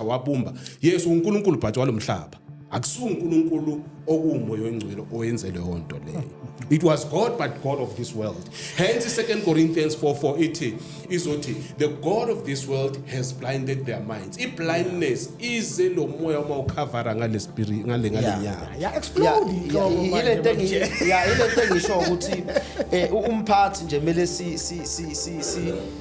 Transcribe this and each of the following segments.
wabumba yes uNkulunkulu but walomhlaba akusuNkulunkulu okumoya oyingcwele oyenze leyo nto leyo. It was God but God of this world. Hence 2 Corinthians 4:4 izothi the God of this world has blinded their minds. I blindness is lo moya uma ukhavara ngale spirit ngale nyanga. Yeah, explode. Ile nto ngisho ukuthi umphathi nje mele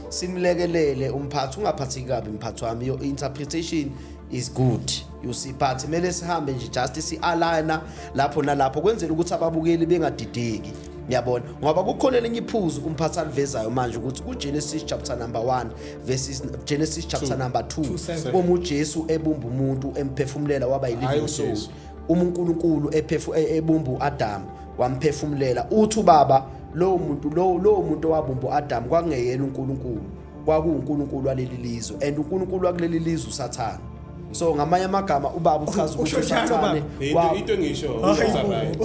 simlekelele umphathi ungaphathi kabi umphathi wami. Your interpretation is good. You see but mele sihambe nje just si-aligna lapho nalapho kwenzela ukuthi ababukeli bengadideki. Ngiyabona ngoba kukhona lenye iphuzu kumphathi alivezayo manje ukuthi kuGenesis chapter number 1 verses Genesis chapter number 2 uma uJesu ebumba umuntu emphefumulela waba yiliving soul. uNkulunkulu ebumba uAdam wamphefumulela uthi ubaba lo muntu owabumba uAdam kwakungeyena uNkulunkulu kwakuuNkulunkulu waleli lizwe and uNkulunkulu wakuleli lizwe uSathane. So ngamanye amagama ubaba uchaza ukuthi uSathane into engisho uzarayi.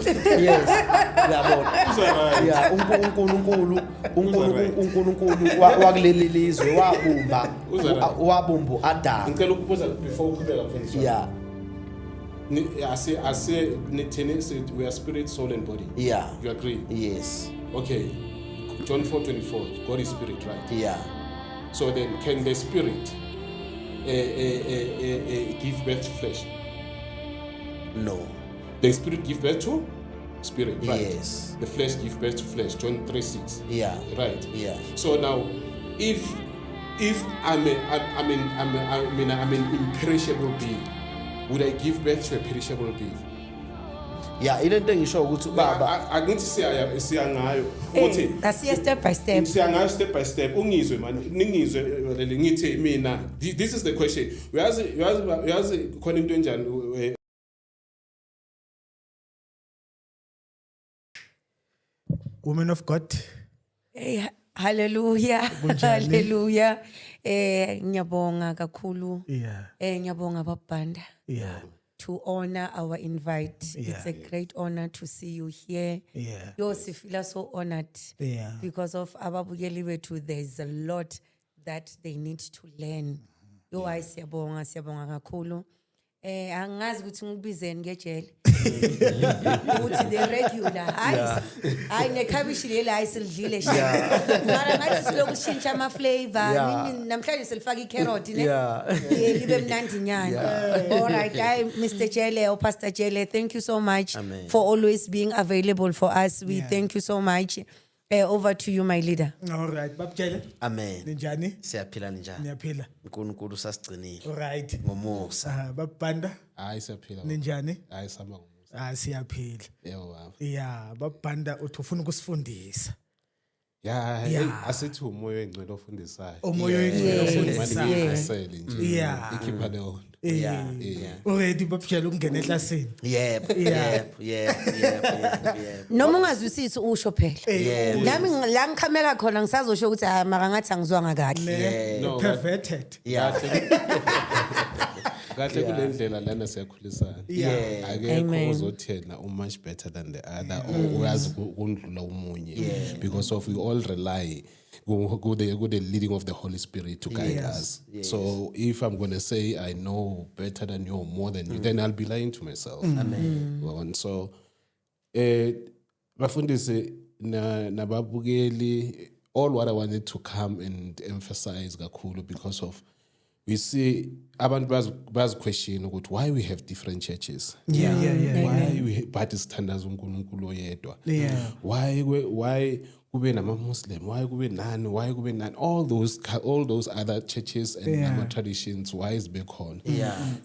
Yes yabona yeah uNkulunkulu wakuleli lizwe wabumba uAdam. Ngicela ukubuza before uqhubeka mfundisi. Yeah. I say we are spirit, soul and body. Yeah. You agree? Yes. Okay. John 4:24. God is spirit, right? Yeah. So then, can the spirit give birth to flesh? No. The spirit give birth to spirit, right? Yes. The flesh give birth to flesh. John 3:6. Yeah. Right. Yeah. So now, if I'm an imperishable being, would I give birth to a perishable being? Yeah, ile nto ngisho ukuthi ubaba angithi siyangayo ukuthi asiye step by step. Siyangayo step by step. Ungizwe man, ningizwe ngithi mina this is the question. Uyazi khona into enjani Woman of God. Hey, hallelujah. Hallelujah. Ngiyabonga kakhulu. Yeah. Ngiyabonga babanda. Yeah. To honor our invite. Yeah, It's a great honor to see you here. Yeah. Yo sifila so honored. Yeah. Because of ababukeli bethu there's a lot that they need to learn. Yo siyabonga kakhulu. Angazi ukuthi ngikubizeni ngejele. Uthi the regular. Hayi nekhabishi leli ayisilidlile shaka. Mara ngathi siloku shintsha ama flavor. Namhlanje silifaka icarrot ne. Libe mnandi nyana. All right, Mr. Jele or Pastor Jele, thank you so much for always being available for us. We thank you so much. Over to you, my leader. All right, Babjele. Amen. Ninjani? Siyaphila njani? Niyaphila. uNkulunkulu sasigcinile. All right. Ngomusa. Babanda. hayi siyaphila. Ninjani? Hayi sama ngomusa. Siyaphila. Yebo baba. Yeah, babanda uthi ufuna ukusifundisa. Yeah, asithi umoya oyingcwele ofundisayo. Umoya oyingcwele ofundisayo. Yeah. Ikhipha leyo. Yeah. Already babjele ukungena eklasini. Yep. Noma ungazwisisi usho phela. Nami la ngikhameka khona ngisazosho ukuthi mara ngathi angizwanga kahle. No, Perfected. Yeah. Kahle kulendlela lana siyakhulisana. Akekho uzothena much better than the other or uyazi ukundlula umunye because of we all rely with the leading of the Holy Spirit to guide us. So if I'm going to say I know better than you or more than you, then I'll be lying to myself. Amen. So bafundisi nababukeli, all what I wanted to come and emphasize kakhulu because of we see abantu baz question ukuthi why we have different churches. Why we but standards uNkulunkulu oyedwa. Why kube nama Muslim, why kube nani, all those other churches and traditions, why is bekhona?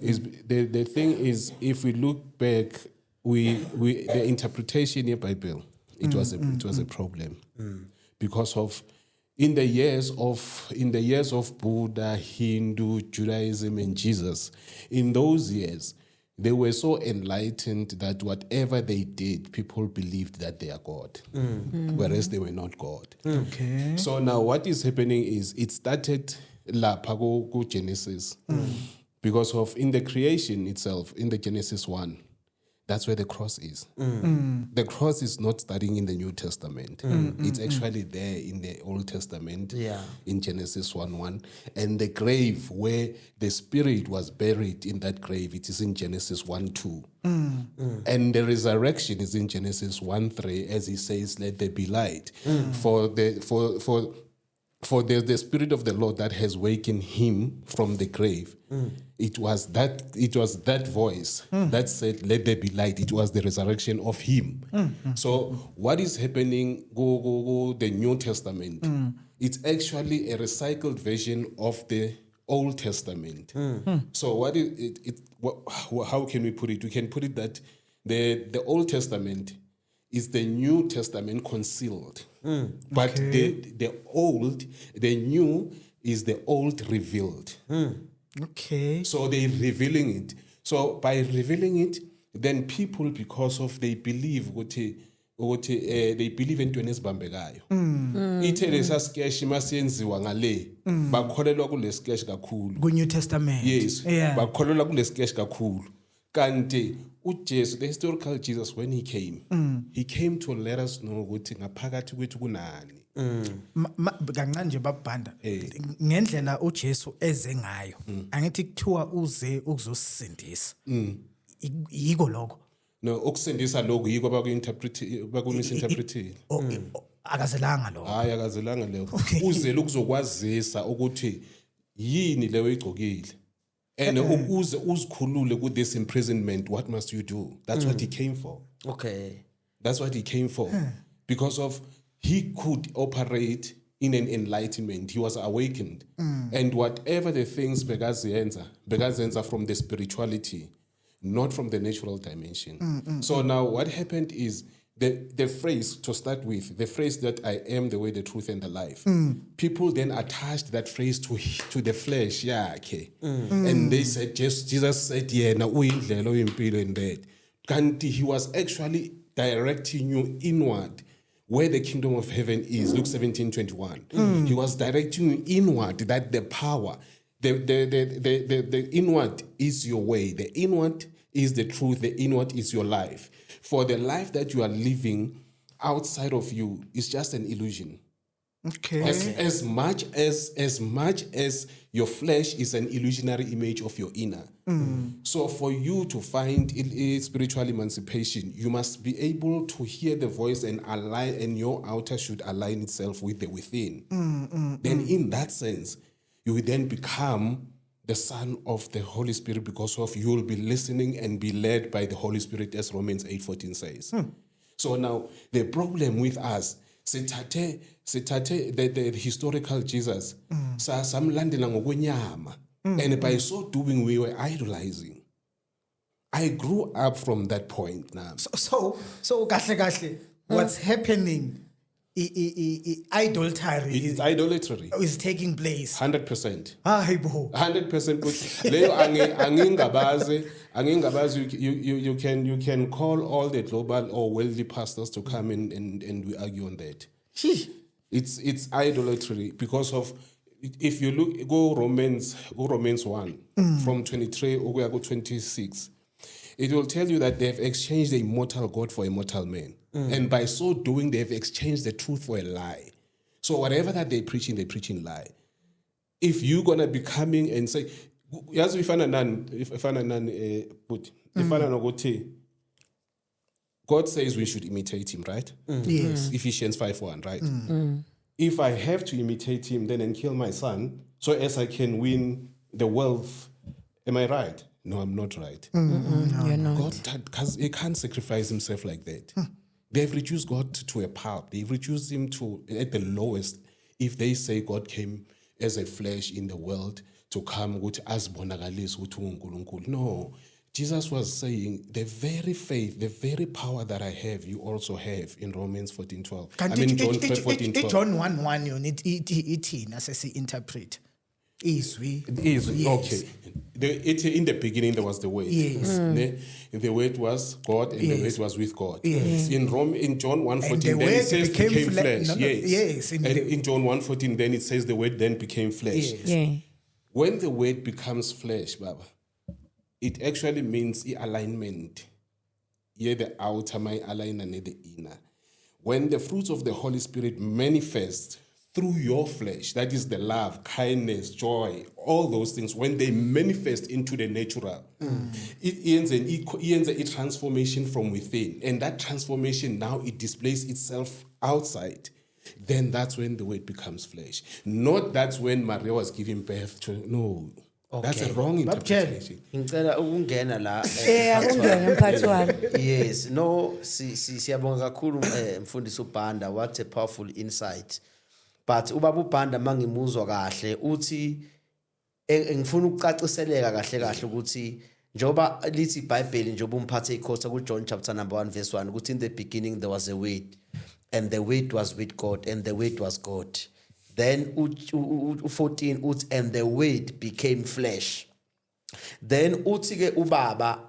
Is the thing is, if we look back, we the interpretation of the Bible, it was a problem because of in the years of Buddha, Hindu, Judaism, and Jesus, in those years, they were so enlightened that whatever they did, people believed that they are God, whereas they were not God. Okay. So now what is happening is it started lapha Genesis, because of in the creation itself, in the Genesis 1, That's where the cross is. The cross is not starting in the New Testament. It's actually there in the Old Testament, Yeah. in Genesis 1:1. And the grave where the spirit was buried in that grave, it is in Genesis 1:2. And the resurrection is in Genesis 1:3, as he says, "Let there be light." For the spirit of the Lord that has wakened him from the grave. It was that voice that said, "Let there be light." It was the resurrection of him. So what is happening? Go the New Testament. It's actually a recycled version of the Old Testament. So what is it? How can we put it? We can put it that the Old Testament is the New Testament concealed. But the new is the old revealed. Okay. So they're revealing it. So by revealing it, then people, because of they believe they believe entweni ezibambekayo. Ithe lesa sketch masiyenziwa ngale bakholelwa kule sketch kakhulu. Good New Testament. Yes. Yeah. Bakholelwa kule sketch kakhulu. Kanti uJesu, the historical Jesus, when he came to let us know ukuthi ngaphakathi kwethu kunani. Kancane nje babhanda ngendlela uJesu eze ngayo angithi kuthiwa uze ukuzosindisa yiko lokho No, ukusindisa lokho yiko bakumisinterpretile. akazelanga lokho Hayi akazelanga lokho. Uzele ukuzokwazisa ukuthi yini leyo igcokile. And ukuze uzikhulule ku this imprisonment, what must you do? That's what he came for. Okay. That's what he came for. Because of he could operate in an enlightenment. He was awakened. And whatever the things begazenza from the spirituality, not from the natural dimension. So now what happened is the phrase, to start with, the phrase that I am the way, the truth, and the life. People then attached that phrase to the flesh. Yeah, okay. And they said, Jesus said, yeah, na uyindlela uyimpilo and that. Kanti he was actually directing you inward, where the kingdom of heaven is. Luke 17:21. He was directing you inward, that the power, the inward is your way. The inward is the truth. The inward is your life. For the life that you are living outside of you is just an illusion. Okay. As much as your flesh is an illusionary image of your inner. So for you to find spiritual emancipation, you must be able to hear the voice and align, and your outer should align itself with the within. Then in that sense, you will then become the son of the Holy Spirit, because of you will be listening and be led by the Holy Spirit, as Romans 8:14 says. So now the problem with us, sithathe the historical Jesus, samlandela ngokwenyama, and by so doing we were idolizing. I grew up from that point now. So kahle what's happening idolatry It's idolatry. is taking place 100%. hayi bo 100%. But leyo angingabazi, you can call all the global or wealthy pastors to come in and we argue on that. It's idolatry, because of, if you look, go Romans 1 from 23 ukuya ku 26, it will tell you that they have exchanged the immortal God for a mortal man. And by so doing, they have exchanged the truth for a lie. So whatever that they preaching lie. If you're gonna be coming and say, God says we should imitate him, right? Yes. Ephesians 5:1, right? If I have to imitate him then and kill my son, so as I can win the wealth, am I right? No, I'm not right. You're not. God, he can't sacrifice himself like that. They've reduced God to a pulp. They've reduced him to at the lowest. If they say God came as a flesh in the world to come with us, no. Jesus was saying, the very faith, the very power that I have, you also have, in Romans 14:12. I mean, John 14:12. John 1:1 yona ithina sesi-interpret izwi. Is Yes. okay. In the beginning there was the word. Yes. The word was God, and the Yes. word was with God. Yes. In John 1:14, And the then it word says became became flesh. no, yes, And in John 1:14, then it says the word then became flesh. Yes. Yeah. When the word becomes flesh, Baba, it actually means alignment. ye the outer my aligner ne the inner. When the fruits of the Holy Spirit manifest through your flesh, that is the love, kindness, joy, all those things, when they manifest into the natural, it ends a transformation from within. And that transformation now it displays itself outside. Then that's when the word becomes flesh. Not that's when Maria was giving birth to. No. That's a wrong interpretation. Ngicela ukungena la. Akungena mphathi wami. Yes, no, siyabonga kakhulu mfundisi uBhanda, what a powerful insight. But ubaba uBhanda mangimuzwa kahle uthi ngifuna ukucaciseleka kahle ukuthi njoba lithi iBhayibheli njoba umphathe ikhosa ku John chapter number 1 verse 1 ukuthi in the beginning there was a word and the word was with God and the word was God. Then 14 uthi and the word became flesh. Then uthi ke ubaba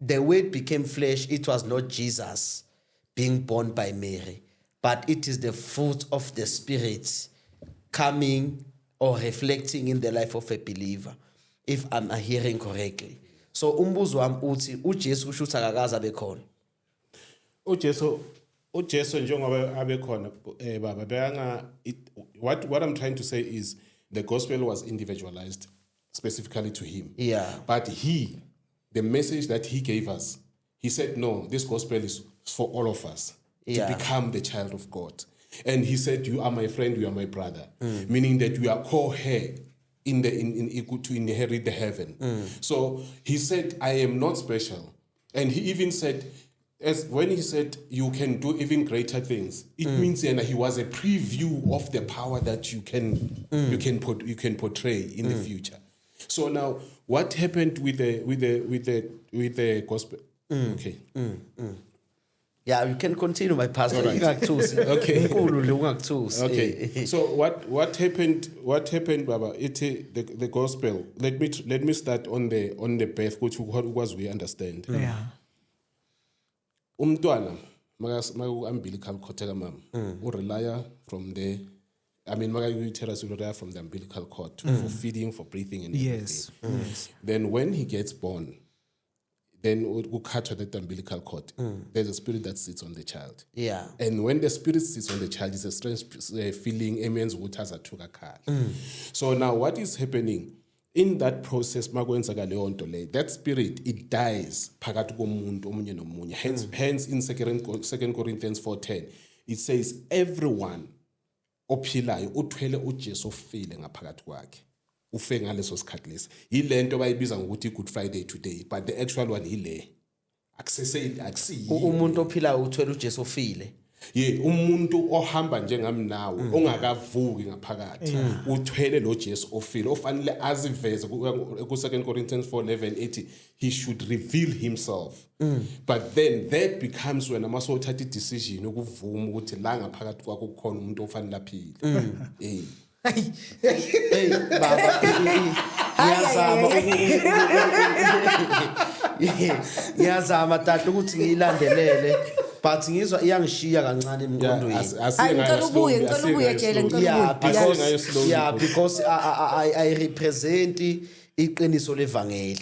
the word became flesh, it was not Jesus being born by Mary, but it is the fruit of the Spirit coming or reflecting in the life of a believer, if I'm hearing correctly. So umbuzo wami uthi uJesu kusho ukuthi akakaze abe khona. uJesu njengoba abekhona baba beyanga what I'm trying to say is the gospel was individualized specifically to him. Yeah. But the message that he gave us, he said no, this gospel is for all of us Yeah. to become the child of God. And he said you are my friend, you are my brother, meaning that we are co-heir to inherit the heaven. So he said I am not special. And he even said when he said you can do even greater things, it means that he was a preview of the power that you can portray in the future. So now, what happened with the gospel? Okay. Yeah, you can continue, my pastor. All right. Okay. Okay. So what happened, Baba? The gospel. Let me start on the birth, which was we understand. Yeah. Umntwana maku umbilical cord mama urelaya from the uterus urelaya from the umbilical cord for feeding, for breathing and everything. Yes. Then when he gets born, then we cut that umbilical cord. There's a spirit that sits on the child. Yeah. And when the spirit sits on the child, it's a strange feeling. So now what is happening? In that process, that spirit, it dies. Hence, in 2 Corinthians 4:10, it says, everyone ophilayo uthwele uJesu ofile ngaphakathi kwakhe. Ufe ngaleso sikhathi lesi. Yile nto bayibiza ngokuthi Good Friday today, but the actual one ile. Akusiyi. Umuntu ophilayo uthwele uJesu ofile. Yeah, umuntu ohamba njengami nawe ongakavuki ngaphakathi uthwele lo Jesu ofile ofanele aziveze ku 2 Corinthians 4:11 ethi he should reveal himself. But then that becomes when amasothatha decision ukuvuma ukuthi la ngaphakathi kwakho kukhona umuntu ofanele aphile. Hey baba ngiyazama tata ukuthi ngiyilandelele but ngizwa iyangishiya kancane emqondweni. Because I represent iqiniso levangeli.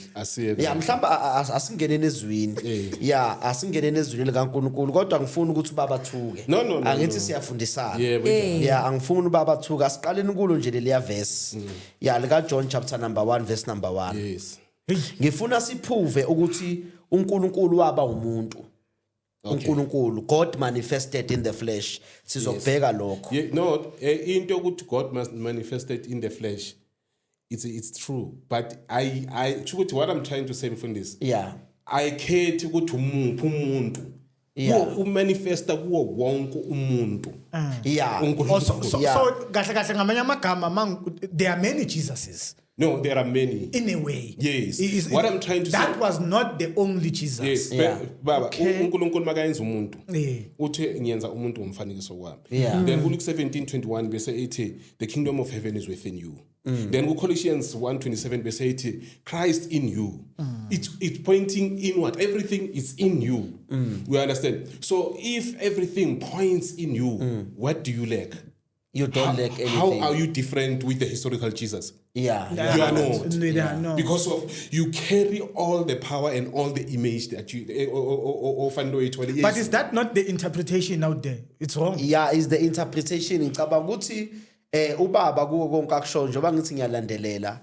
Yeah, mhlamba asingenene ezwini. Yeah, asingenene ezwini likaNkulunkulu kodwa ngifuna ukuthi babathuke. No. Angithi siyafundisana. Yeah, angifuni babathuka. Asiqaleni kulo nje leliya verse. Yeah, lika John chapter number 1 verse number 1. Yes. Ngifuna siphuve ukuthi uNkulunkulu waba umuntu. uNkulunkulu, God manifested in the flesh. Sizobheka lokho. Yeah, no, into ukuthi God manifested in the flesh. It's true, but what I'm trying to say from this. Yeah. I care to go to umuntu. Yeah. Manifesta kuwo wonke umuntu. Yeah. So kahle ngamanye amagama there are many Jesuses. No, there are many. In a way. Yes. What I'm trying to say. That was not the only Jesus. Yes. Yeah. Baba, uNkulunkulu makayenza umuntu. Uthe ngiyenza umuntu ngomfanekiso wami. Then Luke 17:21 bese ethi the kingdom of heaven is within you. Then Colossians 1:27 bese ethi Christ in you. It's pointing inward. Everything is in you. We understand. So if everything points in you, what do you lack? You don't lack anything. How are you different with the historical Jesus? Yeah. You are not. They are not. Because of you carry all the power and all the image that you But is that not the interpretation out there? It's wrong. Yeah, is the interpretation. Ngicabanga ukuthi ubaba kuwo konke akusho njengoba ngithi ngiyalandelela.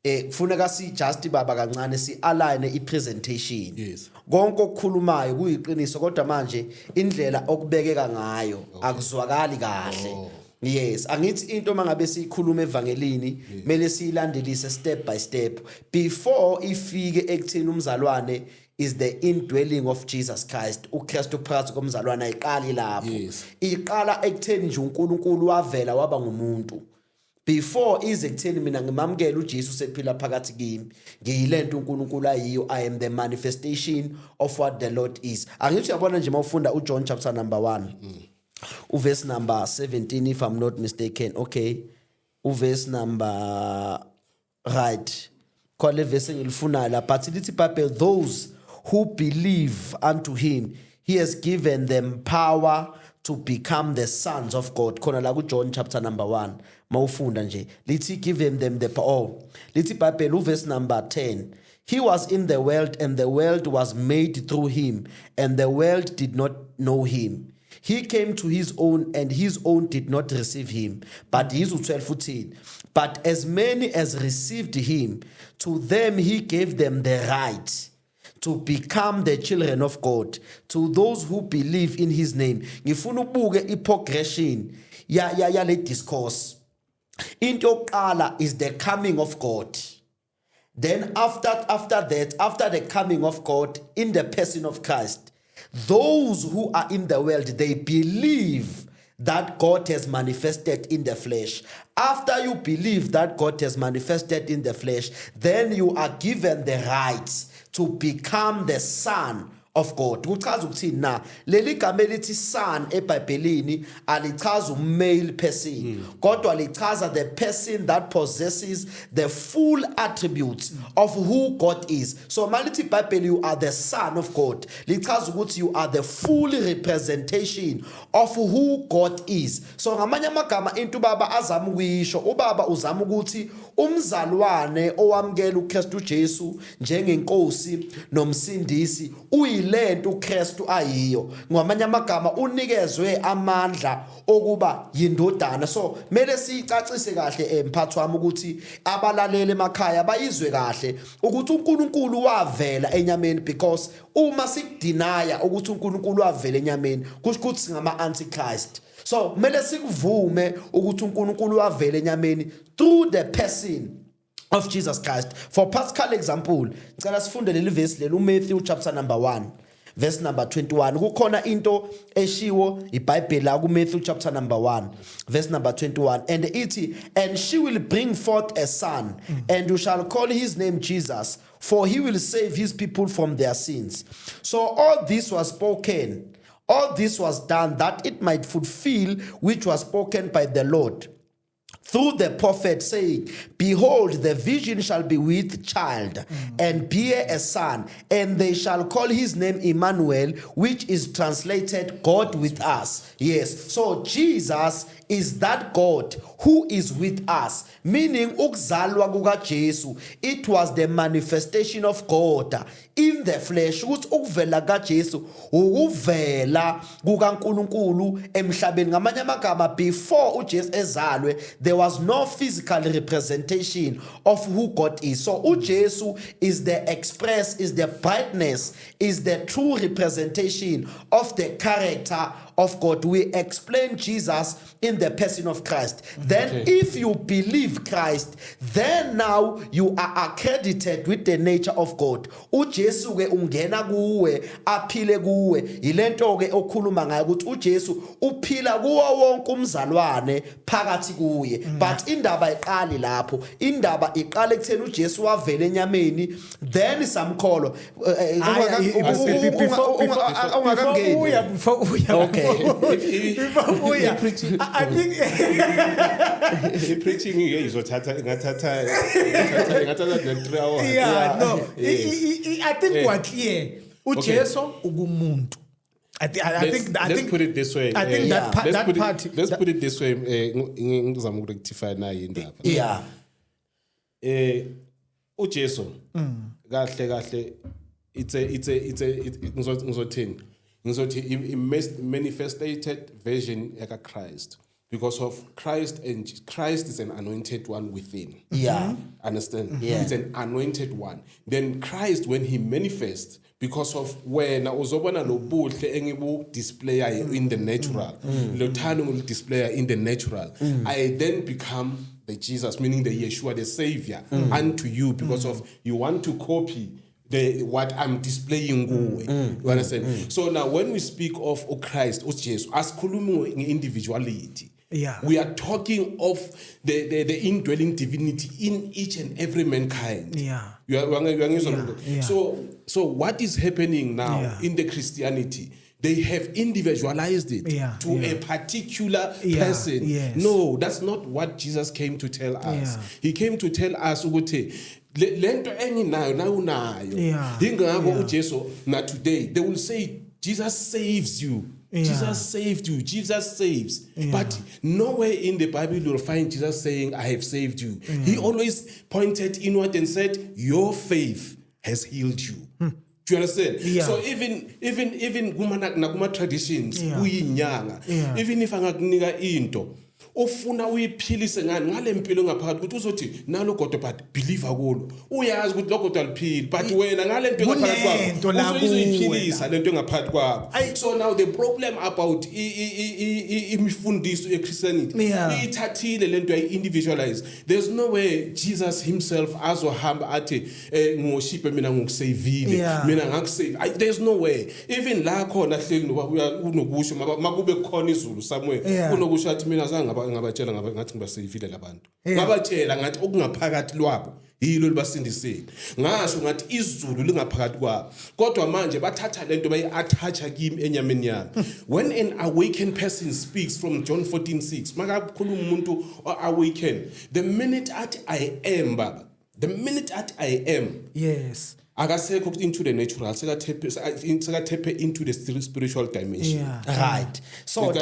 Kufuneka si just baba kancane si align ipresentation. Yes. Konke okukhulumayo kuyiqiniso kodwa manje indlela okubekeka ngayo akuzwakali kahle. Yes, angithi into mangabe sikhuluma evangelini mele siyilandelise step by step before ifike ekuthini umzalwane is the indwelling of Jesus Christ. uKristu phakathi komzalwane ayiqali lapho. Iqala ekutheni nje uNkulunkulu wavela waba ngumuntu. Before ize ekutheni mina ngimamukela uJesu sephila phakathi kimi ngiyilento uNkulunkulu ayiyo. I am the manifestation of what the Lord is. Angithi uyabona nje mawufunda uJohn chapter number 1 uverse number 17 if I'm not mistaken. Okay, uverse number right khole verse engilifuna la but lithi Bible those who believe unto him he has given them power to become the sons of God. Khona la ku John chapter number 1 mawufunda nje lithi give them the power. Lithi Bible verse number 10 he was in the world and the world was made through him and the world did not know him. He came to his own and his own did not receive him. But he's 12:14. But as many as received him, to them he gave them the right to become the children of God, to those who believe in his name. Ngifuna ubuke i-progression ya le discourse. Into yokuqala is the coming of God. Then after that, after the coming of God in the person of Christ, those who are in the world, they believe that God has manifested in the flesh. After you believe that God has manifested in the flesh, then you are given the rights to become the son of God. Kuchaza ukuthi na leli gama elithi son eBhayibhelini alichaza male person kodwa lichaza the person that possesses the full attributes of who God is. So malithi Bible you are the son of God, lichaza ukuthi you are the full representation of who God is. So ngamanye amagama into baba azama ukuyisho ubaba uzama ukuthi umzalwane owamkela uKristu Jesu njengenkosi nomsindisi lento uKristu ayiyo. Ngamanye amagama unikezwe amandla okuba yindodana. So mele sicacise kahle emphathi wami ukuthi abalalele emakhaya bayizwe kahle ukuthi uNkulunkulu wavela enyameni, because uma sikudinaya ukuthi uNkulunkulu wavela enyameni kusho ukuthi singama antichrist. So mele sikuvume ukuthi uNkulunkulu wavela enyameni through the person of Jesus Christ. For practical example, ngicela sifunde leli verse leli uMatthew chapter number 1 verse number 21. Kukhona into eshiwo iBhayibheli la kuMatthew chapter number 1 verse number 21, and ithi, and she will bring forth a son, and you shall call his name Jesus, for he will save his people from their sins. So all this was spoken, all this was done that it might fulfill which was spoken by the Lord through the prophet, saying, behold, the virgin shall be with child and bear a son, and they shall call his name Emmanuel, which is translated God with us. Yes, so Jesus is that God who is with us, meaning ukuzalwa kukaJesu, it was the manifestation of God in the flesh. Ukuthi ukuvela kaJesu ukuvela kukaNkulunkulu emhlabeni. Ngamanye amagama, before uJesu ezalwe there was no physical representation of who God is. So uJesu is the express, is the brightness, is the true representation of the character of God. We explain Jesus in the person of Christ. Then if you believe Christ, then now you are accredited with the nature of God. uJesu ke ungena kuwe aphile kuwe. Ilento ke okhuluma ngayo ukuthi uJesu uphila kuwo wonke umzalwane phakathi kuye. But indaba iqali lapho. Indaba iqala ekutheni uJesu wavela enyameni, then samkholo Okay. I think preaching izothatha ngathatha yeah, no. I think we're clear. uJesu ukumuntu. Let's put it this way. I think that part. Let's put it this way. Ngizama ukurectify nayo indaba. Yeah. uJesu kahle ngizothi manifested version eka Christ, because of Christ, and Christ is an anointed one within. Yeah. Understand? Yeah. It's an anointed one. Then Christ, when he manifests, because of when uzobona lo buhle engibu display in the natural, lo thando ngul display in the natural, I then become the Jesus, meaning the Yeshua, the Savior, unto you, because of you want to copy what I'm displaying. You understand? So now when we speak of Christ, Jesus, as individuality, we are talking of the indwelling divinity in each and every mankind. So what is happening now in the Christianity? They have individualized it to a particular person. Yes. No, that's not what Jesus came to tell us. He came to tell us ukuthi lento enginayo na unayo. Ingakho uJesu na today they will say Jesus saves you. Jesus saved you. Jesus saves. But nowhere in the Bible you'll find Jesus saying, I have saved you. He always pointed inward and said, your faith has healed you. Do you understand? So even kuma traditions, kuyinyanga. Even if angakunika into, ofuna uyiphilise ngani ngale mpilo ngaphakathi ukuthi uzothi nalo godo but believe akulo uyazi ukuthi lo godo aliphili but wena ngale mpilo ngaphakathi kwakho uzoyiphilisa lento engaphakathi kwakho. So now the problem about imifundiso eChristianity ithathile lento individualize. There's no way Jesus himself azohamba athi ngoshipe mina ngokusavile mina ngakusave. There's no way. Even la khona hleli unokusho makube khona izulu somewhere unokusho athi mina azange ngabatshela ngathi ngibasavile labantu ngabatshela ngathi okungaphakathi lwabo yilo libasindisile ngasho ngathi izulu lingaphakathi kwabo kodwa manje bathatha lento bayi-attach kimi enyameni yami. When an awakened person speaks from John 14:6 makakhuluma umuntu awaken, the minute at I am baba, the minute at I am, yes, akasekho into the natural, sekatepe into the spiritual dimension. Right. So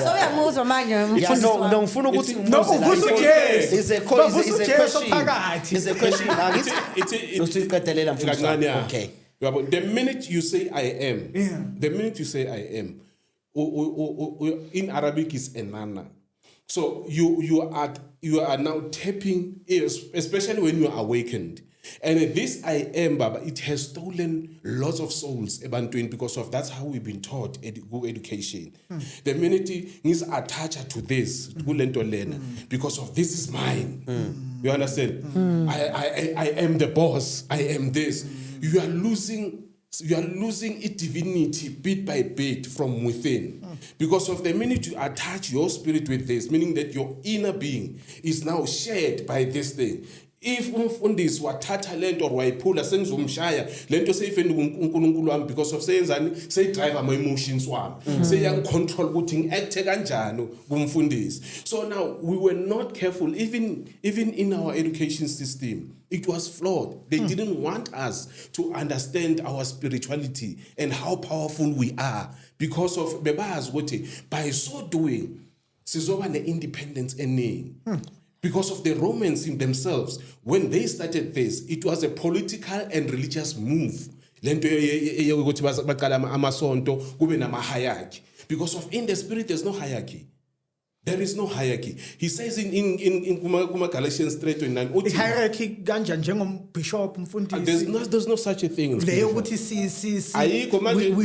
So uyamuzwa manje no ngifuna ukuthi is a question. Usiqedelela mfundisi. Okay. The minute you say I am, the minute you say I am, in Arabic is enana. So you are now tapping, especially when you are awakened. And this I am, Baba, it has stolen lots of souls because of that's how we've been taught education. The minute is attached to this, because of this is mine. You understand? I am the boss. I am this. You are losing its divinity bit by bit from within. Because of the minute you attach your spirit with this, meaning that your inner being is now shared by this thing. If umfundisi wathatha lento or wayiphula sengizomshaya lento seyifenda uNkulunkulu wami because of seyenzani drive ama emotions wami seyangicontrol ukuthi ngiact kanjani kumfundisi. So now we were not careful even in our education system. It was flawed. They didn't want us to understand our spirituality and how powerful we are because of bebazi ukuthi by so doing sizoba ne-independence eningi. Because of the Romans in themselves, when they started this, it was a political and religious move. Because of in the spirit, there's no hierarchy. There is no hierarchy. He says in Galatians 3:29, hierarchy ganja njengombishop umfundisi. There's no such a thing. We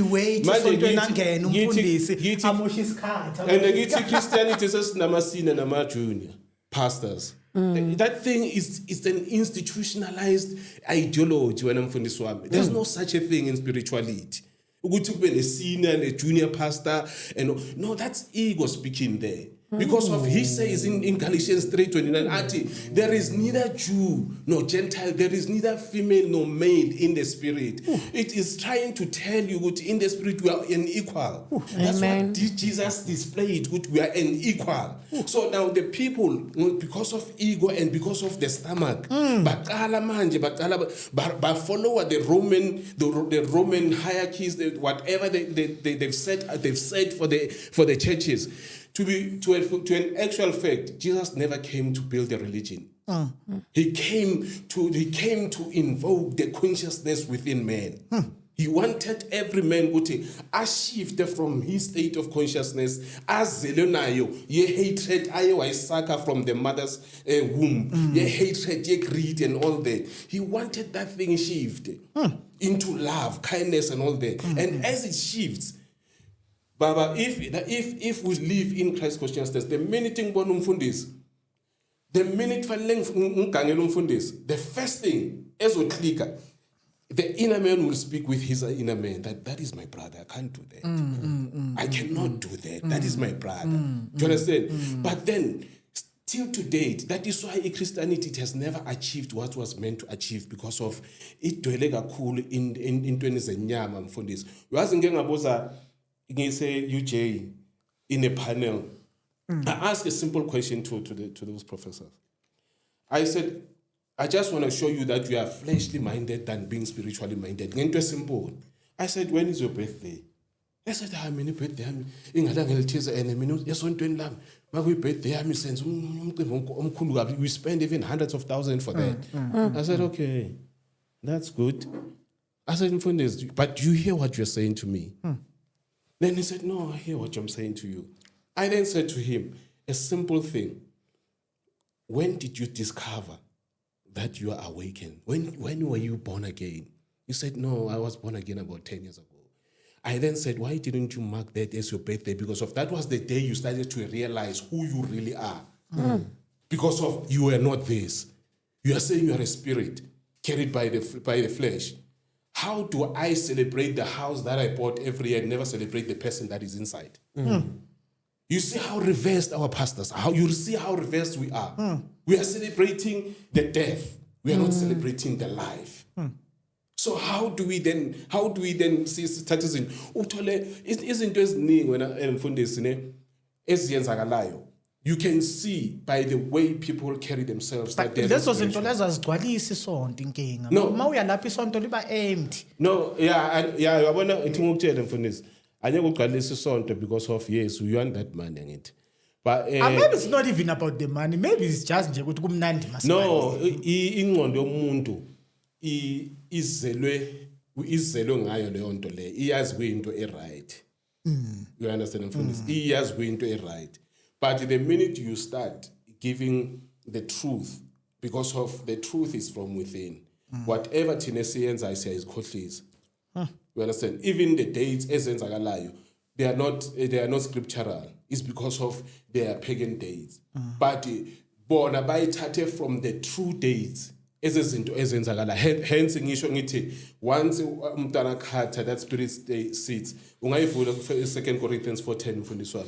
wait isonto engangena umfundisi amosha isikhathi. And ngithi Christianity sesinama-senior nama-junior pastors. That thing is an institutionalized ideology when I'm fundis wami. There's no such a thing in spirituality. Ukuthi kube ne-senior and a junior pastor and no, that's ego speaking there. Because of he says in Galatians 3:29, Ati, there is neither Jew nor Gentile, there is neither female nor male in the spirit. It is trying to tell you that in the spirit we are unequal. That's Amen. what Jesus displayed, that we are unequal. So now the people, because of ego and because of the stomach, baqala manje, follow the Roman hierarchies, whatever they've said for the churches. To an actual fact, Jesus never came to build a religion. He came to invoke the consciousness within man. He wanted every man to shift from his state of consciousness as zelonayo, ye hatred aye waisaka from the mother's womb, ye hatred, ye greed and all that. He wanted that thing shift into love, kindness and all that. And as it shifts, Baba, if we live in Christ consciousness, the minute the first thing as we click, the inner man will speak with his inner man that is my brother. I can't do that. I cannot do that. That is my brother. Do you understand? But then, till to date, that is why Christianity it has never achieved what was meant to achieve because of it dwele kakhulu in 20 zenyama mfundisi. Wazi ngeke ngabuza ngise UJ in a panel. I asked a simple question to those professors. I said, I just want to show you that you are fleshly minded than being spiritually minded. Ngento simple. I said, when is your birthday? I said, how many birthday? Ingalanga elithize and mina esontweni lami makuyi birthday yami senze umcimbi omkhulu kabi. We spend even hundreds of thousands for that. I said, okay, that's good. I said, Mfundisi, but do you hear what you're saying to me? Then he said, no, I hear what I'm saying to you. I then said to him, a simple thing. When did you discover that you are awakened? When were you born again? He said, no, I was born again about 10 years ago. I then said, why didn't you mark that as your birthday? Because of that was the day you started to realize who you really are. Because of you are not this. You are saying you are a spirit carried by the flesh. How do I celebrate the house that I bought every year and never celebrate the person that is inside? You see how reversed our pastors are. You see how reversed we are. We are celebrating the death. We are not celebrating the life. So how do we then see status in uthole izinto eziningi wena emfundisi ne eziyenzakalayo? You can see by the way people carry themselves that they're lezo zinto lezo azigcwalisi isonto inkinga. Uma uya lapha isonto liba empty. No, yabona ithi ngokutshela mfundisi. Anyeke ugcwalisa isonto because of yes, you want that money ngithi. But maybe it's not even about the money. Maybe it's just nje ukuthi kumnandi masibani. No, ingqondo yomuntu izelwe ngayo leyo nto le. Iyazi kuyinto right. You understand mfundisi? Iyazi kuyinto right. But the minute you start giving the truth, because of the truth is from within, whatever thina siyenza is khohlisa. You understand? Even the dates ezenzakalayo, they are not scriptural. It's because of their pagan dates. But bona bayithathe from the true dates ezezinto ezenzakala. Hence ngisho ngithi once umntana khatha that spirit sits. Ungayivula 2 Corinthians 4:10 mfundiswa.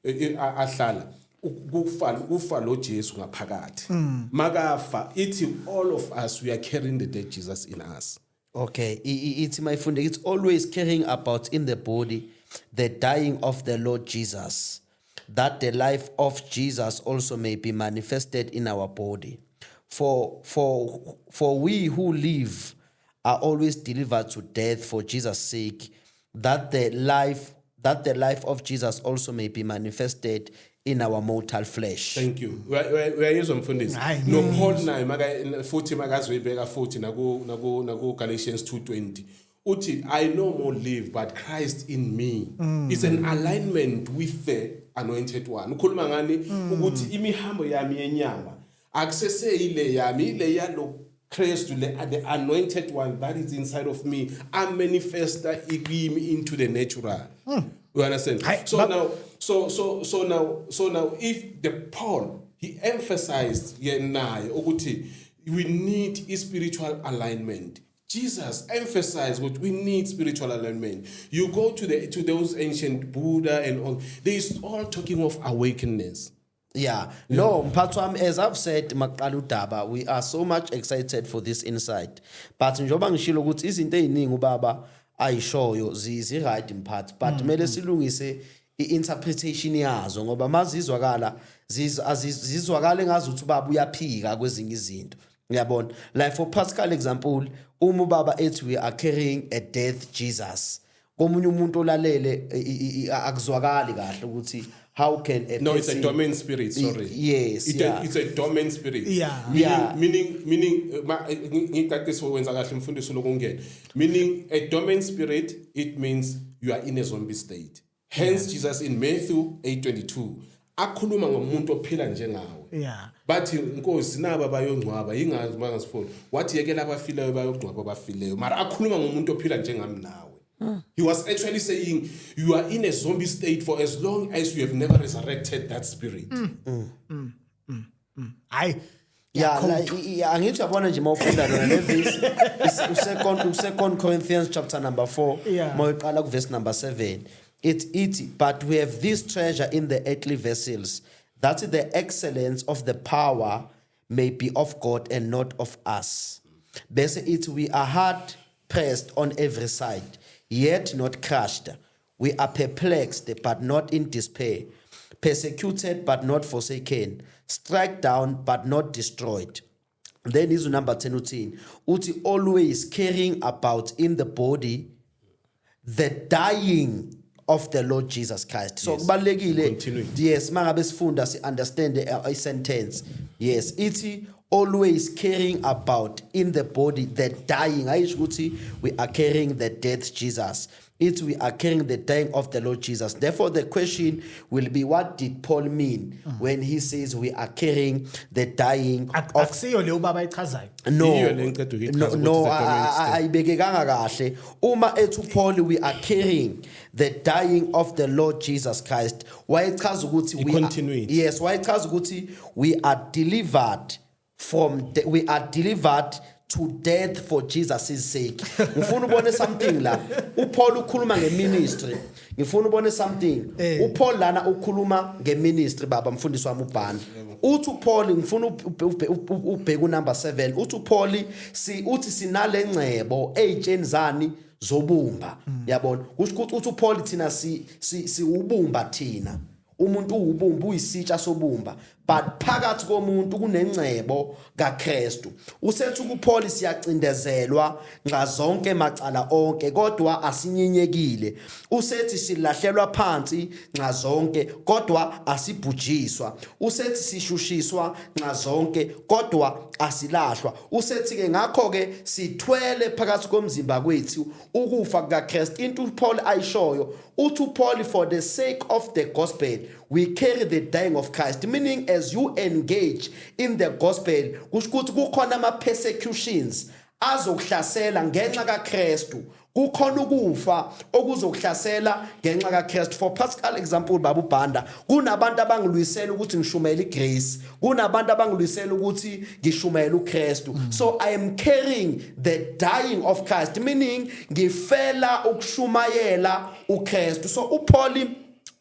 Ahlala kufa lo Jesu ngaphakathi. Makafa ithi all of us we are carrying the dead Jesus in us. Okay, it's my friend. It's always caring about in the body the dying of the Lord Jesus, that the life of Jesus also may be manifested in our body. For we who live are always delivered to death for Jesus' sake, that the life of Jesus also may be manifested in our mortal flesh. Thank you. Where is mfundisi? No Paul naye futhi makazoyibeka futhi naku Galatians 2:20. Uthi I no more live but Christ in me. It's an alignment with the anointed one. Ukhuluma ngani ukuthi imihambo yami yenyama akusese ile yami ile yalo Christ the anointed one that is inside of me. I manifest into the natural. You understand? So now, if the Paul he emphasized we need a spiritual alignment. Jesus emphasized what we need spiritual alignment. You go to those ancient Buddha and all, they all talking of awakeness. Yeah. No, mphathi wami, as I've said maqala udaba, we are so much excited for this insight. But njoba ngishilo ukuthi izinto eziningi ubaba ayishoyo zi right mphathi, but mele silungise i-interpretation yazo ngoba mazizwakala zizwakala ngazi ukuthi ubaba uyaphika kwezinye izinto. Ngiyabona, like for practical example, uma ubaba ethi we are carrying a dead Jesus, komunye umuntu olalele akuzwakali kahle ukuthi how can a no, it's a dormant spirit, sorry. Yes, it's a dormant spirit. Yeah. Meaning ngicacise wenza kahle mfundisi lokungena. Meaning a dormant spirit, it means you are in a zombie state. Hence Jesus in Matthew 8:22 akhuluma ngomuntu ophila njengawe. Yeah. Bathi inkosi naba bayongcwaba ingazi bangasifuni. Wathi yekela abafileyo bayongcwaba abafileyo. Mara akhuluma ngomuntu ophila njengami nawe. He was actually saying you are in a zombie state for as long as you have never resurrected that spirit. Yeah, like angithi yabona nje mawufunda lona leverse second Corinthians chapter number 4 mayiqala ku verse number 7. It's but we have this treasure in the earthly vessels, that the excellence of the power may be of God and not of us. Bese we are hard pressed on every side, yet not crushed. We are perplexed, but not in despair, persecuted, but not forsaken, struck down, but not destroyed. Then is number 10. Uti always carrying about in the body the dying of the Lord Jesus Christ. So kubalekile, yes, mangabe sifunda si understand a sentence. Yes, iti always carrying about in the body the dying. We are carrying the dead Jesus. We are carrying the dying of the Lord Jesus. Therefore, the question will be, what did Paul mean when he says we are carrying the dying of... No, ayibekekanga kahle. Uma ethu Paul, we are carrying the dying of the Lord Jesus Christ. Why ichaza ukuthi yes, why ichaza ukuthi we are delivered we are delivered to death for Jesus' sake. Ngifuna ubone something la. uPaul ukhuluma ngeministry. Ngifuna ubone something. uPaul lana ukhuluma ngeministry baba mfundisi wami uBhanda. Uthi uPaul ngifuna ubheka unumber 7. Uthi uPaul uthi sinale ngcebo ezitsheni zani zobumba. Yabona? Kusho ukuthi uthi uPaul thina si ubumba thina. Umuntu ubumba uyisitsha sobumba, but phakathi komuntu kunengcebo kaKristu. Usethi kuPaul siyacindezelwa nxa zonke macala onke kodwa asinyenyekile. Usethi silahlelwa phansi nxa zonke kodwa asibhujiswa. Usethi sishushiswa nxa zonke kodwa asilahlwa. Usethi ke ngakho ke sithwele phakathi komzimba kwethu ukufa kukaKristu. Into Paul ayishoyo uthi Paul, for the sake of the gospel we carry the dying of Christ, meaning as you engage in the gospel kusho ukuthi kukhona ama persecutions azokuhlasela ngenxa kaKristu. Kukhona ukufa okuzokuhlasela ngenxa kaKristu. For practical example babu Bhanda, kunabantu abangilwisela ukuthi ngishumele igrace, kunabantu abangilwisela ukuthi ngishumele uKristu. So I am carrying the dying of Christ, meaning ngifela ukushumayela uKristu. So uPaul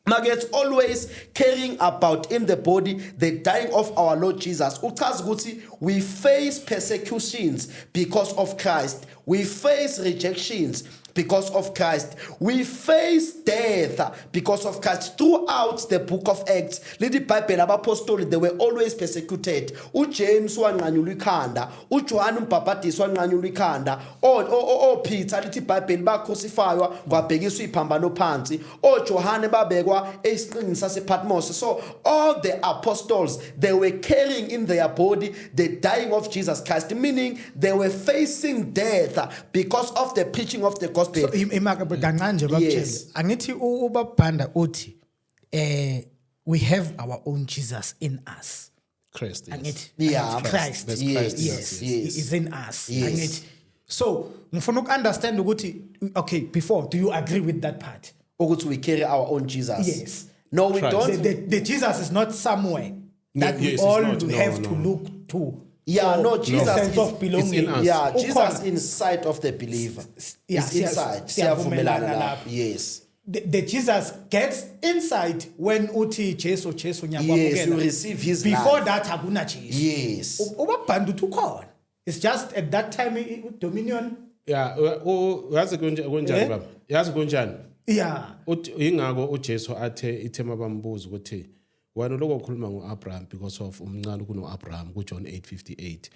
Magets always carrying about in the body the dying of our Lord Jesus. Uchaza ukuthi we face persecutions because of Christ. We face rejections because of Christ. We face death because of Christ. Throughout the book of Acts, Lady Bible abapostoli, they were always persecuted. uJames wanqanyulwa ikhanda, uJohn umbhaphatisi wanqanyulwa ikhanda, Peter lithi Bible bacrucifywa kwabhekiswa iphambano phansi, oJohane babekwa esiqingini sasePatmos. So all the apostles, they were carrying in their body the dying of Jesus Christ, meaning they were facing death because of the preaching of the gospel. So yes. Angithi uBhanda uthi we have our own Jesus in us. Christ. Angithi Christ. Yes. Is in us. Angithi. So ngifuna ukunderstand ukuthi okay, before, do you agree with that part? Ukuthi we carry our own Jesus. Yes. No, we Christ. don't. The Jesus is not somewhere that we yes, all it's not. have to look to Yeah, no, Jesus sense is, of belonging. it's in us. yeah, Jesus Ukhona. inside of the believer. Yeah, It's inside. siyavumelana Siyavumelana lapho. lapho. Yes. The Jesus gets inside when uthi Jesu Yes, you nyakwamukela. receive his Before life. that akuna Jesu. Yes. Ubabhanda uthi ukhona. It's just at that time dominion. Yeah, yazi kunjani baba? Yazi kunjani? Yeah. Ingako uJesu athe ithema bambuza ukuthi wena lokho ukhuluma ngoAbraham because of umncane kunoAbraham kuJohn 8:58.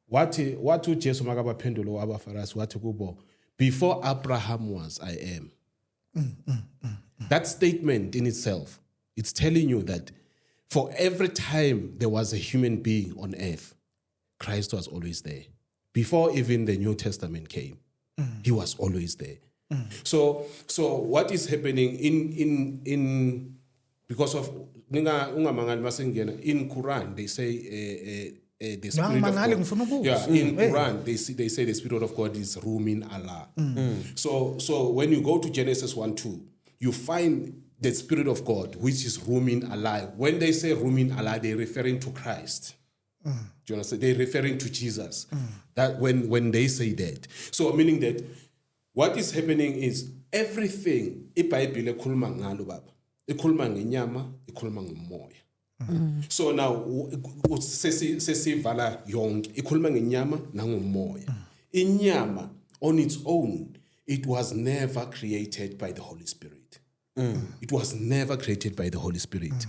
Wathi uJesu makabaphendula wabaFarisi wathi kubo, before Abraham was, I am. That statement in itself, it's telling you that for every time there was a human being on earth, Christ was always there. Before even the New Testament came, he was always there. So what is happening in because of in Quran they say the spirit of God. Yeah, in Quran they say the spirit of God is roaming Allah. So when you go to Genesis 1:2, you find the spirit of God which is roaming Allah. When they say roaming Allah, they're referring to Christ. Do you understand? They're referring to Jesus. That when they say that, so meaning that what is happening is everything iBhayibheli ekhuluma ngalo baba, ikhuluma ngenyama, ikhuluma ngomoya. So now sesivala yonke ikhuluma ngenyama nangomoya. Inyama on its own, it was never created by the Holy Spirit. It was never created by the Holy Spirit.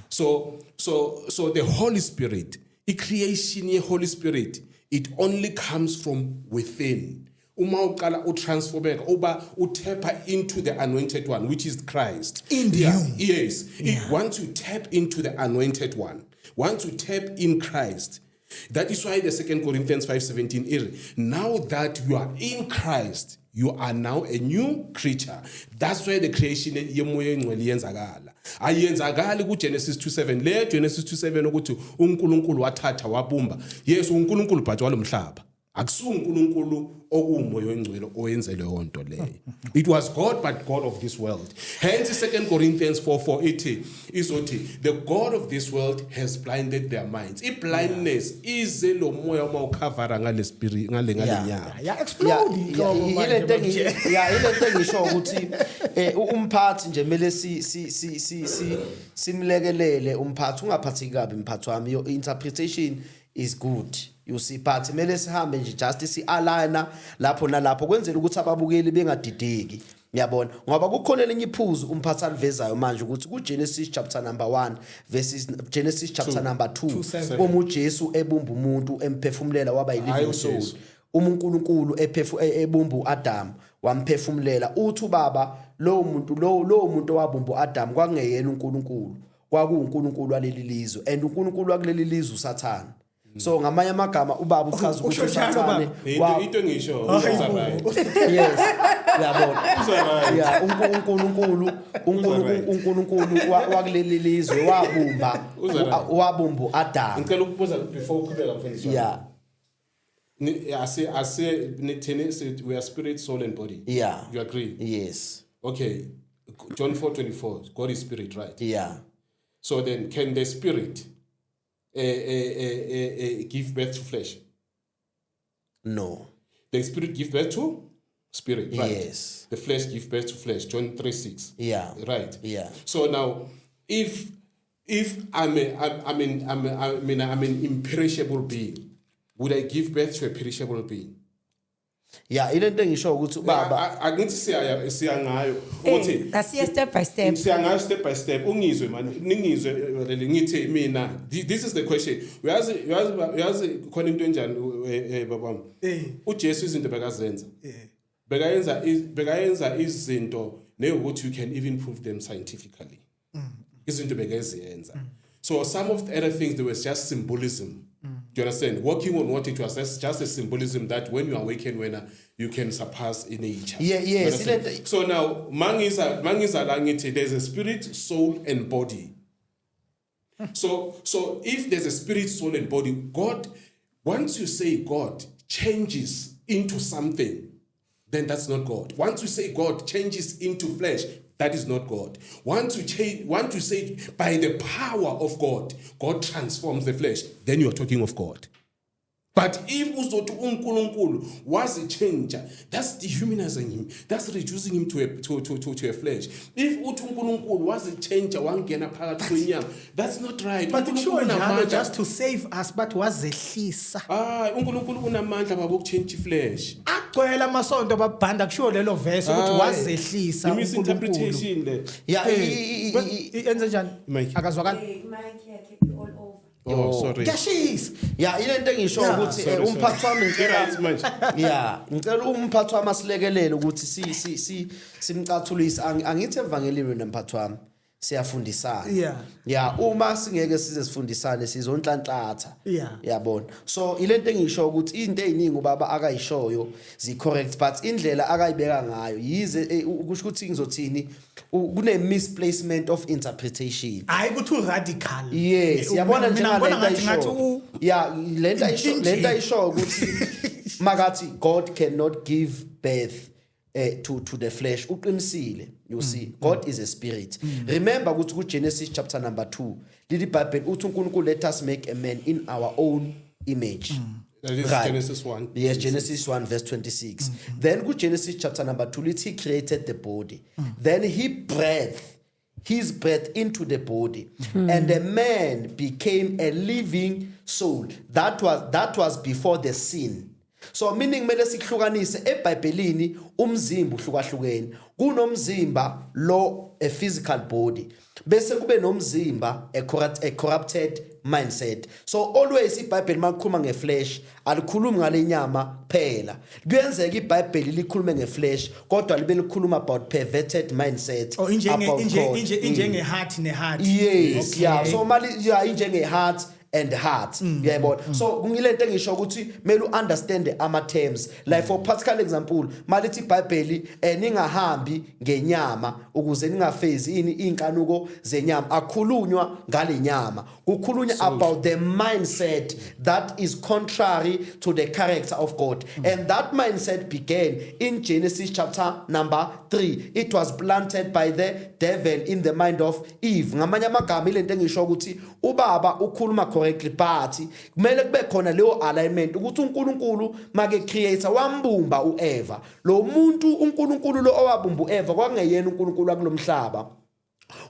So the Holy Spirit, the creation of the Holy Spirit, it only comes from within. Uma uqala utransformeka uba utepa into the anointed one, which is Christ. In you. Yes. Once you tap into the anointed one, once you tap in Christ, that is why the 2 Corinthians 5:17 is, now that you are in Christ, you are now a new creature. That's why the creation yemoya engcwele yenzakala. Ayenzakali ku Genesis 2:7. Le Genesis 2:7 ukuthi uNkulunkulu wathatha wabumba. Yes, uNkulunkulu but walomhlaba. AkusuNkulunkulu okumoya engcwele oyenze leyo nto leyo. It was God but God of this world. Hence 2 Corinthians 4:4 izothi the God of this world has blinded their minds. I blindness is lo moya uma ukhavara ngale spirit ngale nyama. Yeah, explode. Ile nto engisho ukuthi umphathi nje mele simlekelele umphathi ungaphathiki kabi mphathi wami, your interpretation is good. You see, but mele sihambe nje just si-aligna lapho nalapho kwenzela ukuthi ababukeli bengadideki. Ngiyabona ngoba kukhona lenye iphuzu umphathi alivezayo manje ukuthi kuGenesis chapter number 1 verses Genesis chapter number 2 uma uJesu ebumba umuntu emphefumulela waba yiliving soul, uNkulunkulu ebumba uAdam wamphefumulela, uthi ubaba lo muntu owabumba uAdam kwakungeyena uNkulunkulu, kwakuuNkulunkulu waleli lizwe, and uNkulunkulu wakuleli lizwe uSathane. So ngamanye amagama ubaba uchaza ukuthi uSathane into ngisho uzarayi. Yes, uyabona. Uzarayi. Yeah, uNkulunkulu wakuleli lizwe wabumba uAdam. Ngicela ukubuza before uqhubeka mfundisi. Yeah. I say we are spirit, soul and body. Yeah. You agree? Yes. Okay. John 4:24, God is spirit, right? Yeah. So then can the spirit give birth to flesh? No. The spirit give birth to spirit, right? Yes. The flesh give birth to flesh. John 3:6. Yeah. Right. Yeah. So now, if I'm an imperishable being, would I give birth to a perishable being? Yeah, ile nto ngisho ukuthi ubaba Angithi siya ngayo ukuthi That's step by step. siya ngayo step by step. Ungizwe man, ningizwe ngithi mina. This is the question. Uyazi khona into enjani babami. uJesu izinto bekazenza. Bekayenza izinto ukuthi you can even prove them scientifically. Izinto bekayenza. So some of the other things there was just symbolism. Do you understand? Working on what it was, that's just a symbolism that when you awaken, when you can surpass in nature. Yeah, yes. So now, mangisa langithi, there's a spirit, soul, and body. So if there's a spirit, soul, and body, God, once you say God changes into something, then that's not God. Once you say God changes into flesh, that is not God. Once you say by the power of God, God transforms the flesh, then you are talking of God. But if uzothi uNkulunkulu wazichange, that's dehumanizing him. That's reducing him to a flesh. If uthi uNkulunkulu wazichange wangena phakathi kwenyama, that's not right. But uNkulunkulu sure unamandla. just to save us but wazehlisa. uNkulunkulu unamandla baba ukuchange iflesh. Agcwele amasonto babhanda kusho lelo verse ukuthi wazehlisa uNkulunkulu. Misinterpretation le. Yeah, Enze njani? Mike. Akazwakala. Mike yakhe all over. Oh, sorry. Kuyashisa. yeah, ilento engisho ukuthi Sorry, umphathi wami Right, manje. yeah, ngicela umphathi wami asilekelele ukuthi simcathulise angithi evangelini nemphathi wami siyafundisana. Yeah, uma singeke size sifundisane sizontlanhlatha. Yabona. So ilento engisho ukuthi into eziningi ubaba akayishoyo zi correct but indlela akayibeka ngayo yize ukusho ukuthi ngizothini kune misplacement of interpretation. Hayi kuthi radical. Yes, yabona njengalento ayisho. Yeah, lento ayisho ukuthi makathi God cannot give birth to the flesh. Uqinisile. You see, God is a spirit. Remember ukuthi ku Genesis chapter number 2, lithi Bible uthi uNkulunkulu let us make a man in our own image. That is Right. Genesis 1. Yes, Genesis 1 verse 26. Then go Genesis chapter number 2, he created the body. Then he breathed his breath into the body. And the man became a living soul. That was before the sin. So meaning mele sikuhlukanise eBhayibhelini umzimba uhlukahlukene. Kunomzimba lo a physical body. Bese kube nomzimba a corrupted mindset. So always iBhayibheli makukhuluma ngeflesh alikhulumi ngale nyama phela. Kuyenzeka iBhayibheli likhulume ngeflesh kodwa libe likhuluma about perverted mindset. Oh injenge heart ne heart. Yes, yeah. So mali injenge heart and heart. Yayibona. So kungilento engisho ukuthi mele understand ama terms. Like for particular example, malithi iBhayibheli ningahambi ngenyama ukuze ningafezi inkanuko zenyama. Akhulunywa ngale nyama. Kukhulunywa about the mindset that is contrary to the character of God. And that mindset began in Genesis chapter number 3. It was planted by the devil in the mind of Eve. Ngamanye amagama ilento engisho ukuthi ubaba ukhuluma correctly but kumele kube khona leyo alignment ukuthi uNkulunkulu make creator wambumba uEva. Lo muntu uNkulunkulu lo owabumba uEva kwakungeyena uNkulunkulu wakulomhlaba.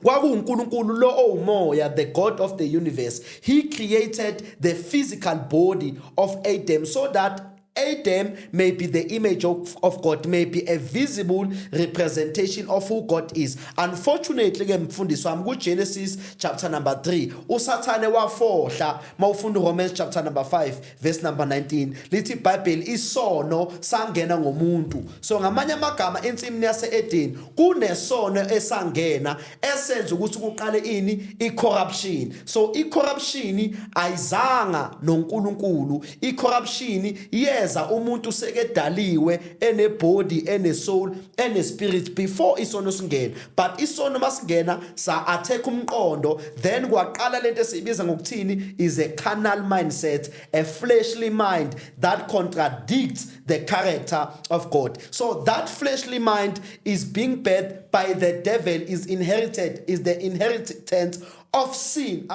KwakuNkulunkulu lo owumoya, the God of the universe. He created the physical body of Adam so that Adam may be the image of God, may be a visible representation of who God is. Unfortunately, mfundisi wami ku Genesis chapter number 3, uSathane wafohla mawufunda Romans chapter number 5 verse number 19. Lithi iBhayibheli isono sangena ngomuntu. So ngamanye amagama ensimini yase Eden kunesono esangena esenza ukuthi kuqale ini icorruption. So icorruption ayizanga noNkulunkulu. Icorruption yes umuntu sekedaliwe ene body ene soul ene spirit before isono singena but isono masingena sa attack umqondo then kwaqala lento esibiza ngokuthini is a carnal mindset, a fleshly mind that contradicts the character of God. So that fleshly mind is being birthed by the devil, is the inheritance of sin.